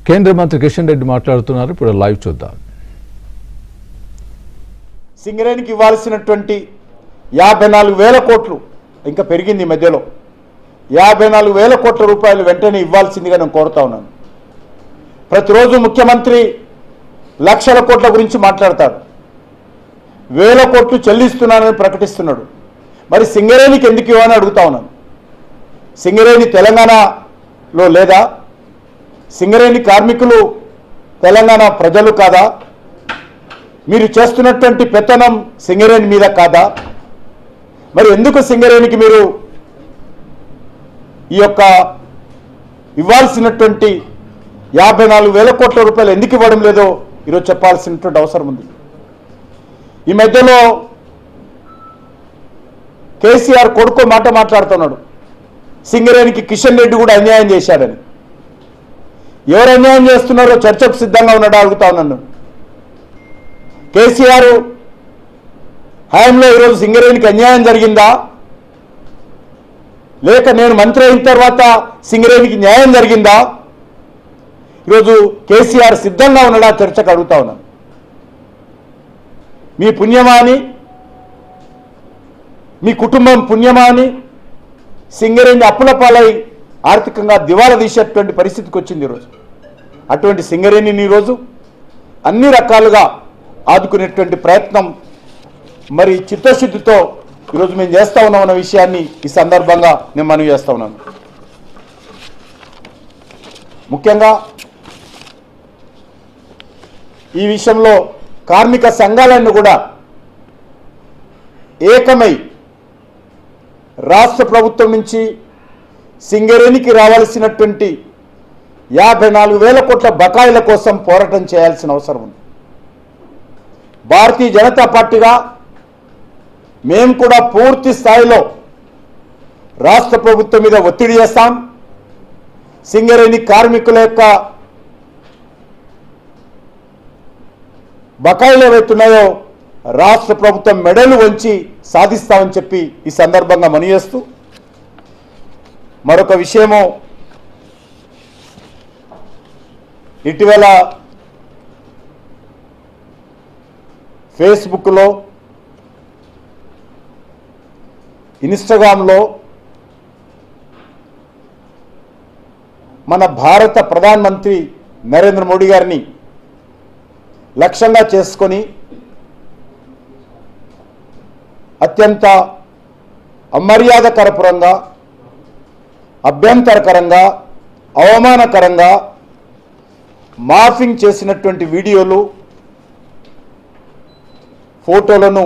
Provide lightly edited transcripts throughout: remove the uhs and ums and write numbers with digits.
కేంద్ర మంత్రి కిషన్ రెడ్డి మాట్లాడుతున్నారు. ఇప్పుడు లైవ్ చూద్దాం. సింగరేణికి ఇవ్వాల్సినటువంటి 54,000 కోట్లు ఇంకా పెరిగింది ఈ మధ్యలో. 54,000 కోట్ల రూపాయలు వెంటనే ఇవ్వాల్సిందిగా నేను కోరుతా ఉన్నాను. ప్రతిరోజు ముఖ్యమంత్రి లక్షల కోట్ల గురించి మాట్లాడతాడు, 1000 కోట్లు చెల్లిస్తున్నానని ప్రకటిస్తున్నాడు. మరి సింగరేణికి ఎందుకు ఇవ్వని అడుగుతా ఉన్నాను. సింగరేణి తెలంగాణలో లేదా? సింగరేణి కార్మికులు తెలంగాణ ప్రజలు కాదా? మీరు చేస్తున్నటువంటి పెత్తనం సింగరేణి మీద కాదా? మరి ఎందుకు సింగరేణికి మీరు ఈ యొక్క ఇవ్వాల్సినటువంటి 54,000 కోట్ల రూపాయలు ఎందుకు ఇవ్వడం లేదో ఈరోజు చెప్పాల్సినటువంటి అవసరం ఉంది. ఈ మధ్యలో కేసీఆర్ కొడుకు మాట మాట్లాడుతున్నాడు, సింగరేణికి కిషన్ రెడ్డి కూడా అన్యాయం చేశాడని. ఎవరు అన్యాయం చేస్తున్నారో చర్చకు సిద్ధంగా ఉన్నాడో అడుగుతా ఉన్నాను. కేసీఆర్ హయాంలో ఈరోజు సింగరేణికి అన్యాయం జరిగిందా, లేక నేను మంత్రి అయిన తర్వాత సింగరేణికి న్యాయం జరిగిందా? ఈరోజు కేసీఆర్ సిద్ధంగా ఉన్నాడా చర్చకు అడుగుతా ఉన్నాను. మీ పుణ్యమా అని, మీ కుటుంబం పుణ్యమా అని సింగరేణి అప్పుల పాలై ఆర్థికంగా దివాలా తీసేటువంటి పరిస్థితికి వచ్చింది ఈరోజు. అటువంటి సింగరేణిని ఈరోజు అన్ని రకాలుగా ఆదుకునేటువంటి ప్రయత్నం మరి చిత్తశుద్ధితో ఈరోజు మేము చేస్తూ ఉన్నామన్న విషయాన్ని ఈ సందర్భంగా నేను మనవి చేస్తూ ఉన్నాను. ముఖ్యంగా ఈ విషయంలో కార్మిక సంఘాలన్నీ కూడా ఏకమై రాష్ట్ర ప్రభుత్వం నుంచి సింగరేణికి రావాల్సినటువంటి 54,000 కోట్ల బకాయిల కోసం పోరాటం చేయాల్సిన అవసరం ఉంది. భారతీయ జనతా పార్టీగా మేము కూడా పూర్తి స్థాయిలో రాష్ట్ర ప్రభుత్వం మీద ఒత్తిడి చేస్తాం. సింగరేణి కార్మికుల యొక్క బకాయిలు ఏవైతున్నాయో రాష్ట్ర ప్రభుత్వం మెడలు వంచి సాధిస్తామని చెప్పి ఈ సందర్భంగా మనవి చేస్తూ, మరొక విషయము, ఇటీవల ఫేస్బుక్లో, ఇన్స్టాగ్రామ్లో మన భారత ప్రధానమంత్రి నరేంద్ర మోడీ గారిని లక్ష్యంగా చేసుకొని అత్యంత అమర్యాదకరపురంగా, అభ్యంతరకరంగా, అవమానకరంగా మార్ఫింగ్ చేసినటువంటి వీడియోలు, ఫోటోలను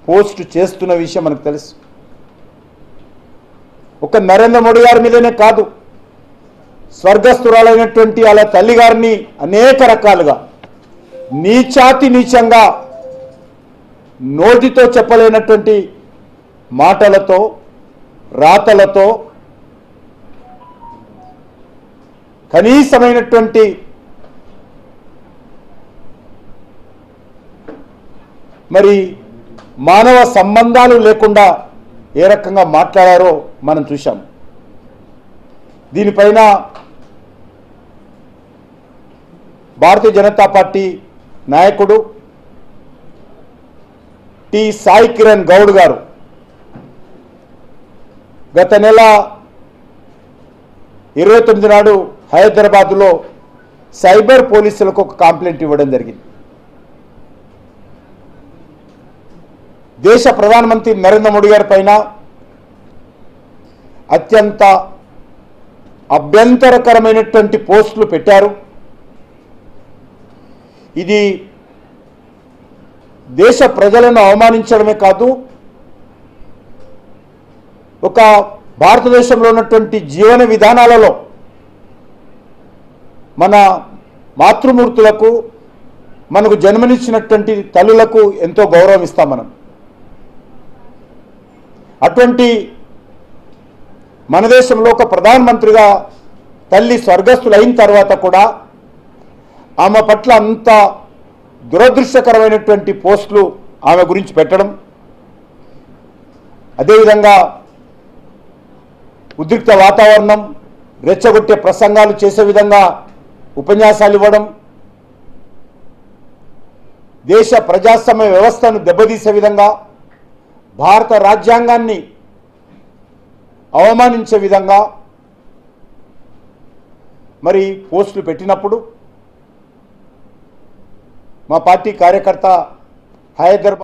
పోస్ట్ చేస్తున్న విషయం మనకు తెలుసు. ఒక నరేంద్ర మోడీ గారి మీదనే కాదు, స్వర్గస్థురాలైనటువంటి అలా తల్లి గారిని అనేక రకాలుగా నీచాతి నీచంగా నోటితో చెప్పలేనటువంటి మాటలతో, రాతలతో, కనీసమైనటువంటి మరి మానవ సంబంధాలు లేకుండా ఏ రకంగా మాట్లాడారో మనం చూశాం. దీనిపైన భారతీయ జనతా పార్టీ నాయకుడు టి సాయి కిరణ్ గౌడ్ గారు గత నెల 29 నాడు హైదరాబాద్లో సైబర్ పోలీసులకు ఒక కంప్లైంట్ ఇవ్వడం జరిగింది. దేశ ప్రధానమంత్రి నరేంద్ర మోడీ గారి పైన అత్యంత అభ్యంతరకరమైనటువంటి పోస్టులు పెట్టారు. ఇది దేశ ప్రజలను అవమానించడమే కాదు, ఒక భారతదేశంలో ఉన్నటువంటి జీవన విధానాలలో మన మాతృమూర్తులకు, మనకు జన్మనిచ్చినటువంటి తల్లులకు ఎంతో గౌరవం ఇస్తాం మనం. అటువంటి మన దేశంలో ఒక ప్రధానమంత్రిగా తల్లి స్వర్గస్థులైన తర్వాత కూడా ఆమె పట్ల అంత దురదృష్టకరమైనటువంటి పోస్టులు ఆమె గురించి పెట్టడం, అదేవిధంగా ఉద్రిక్త వాతావరణం, రెచ్చగొట్టే ప్రసంగాలు చేసే విధంగా ఉపన్యాసాలు ఇవ్వడం, దేశ ప్రజాస్వామ్య వ్యవస్థను దెబ్బతీసే విధంగా, భారత రాజ్యాంగాన్ని అవమానించే విధంగా మరి పోస్టులు పెట్టినప్పుడు మా పార్టీ కార్యకర్త హైదరాబాద్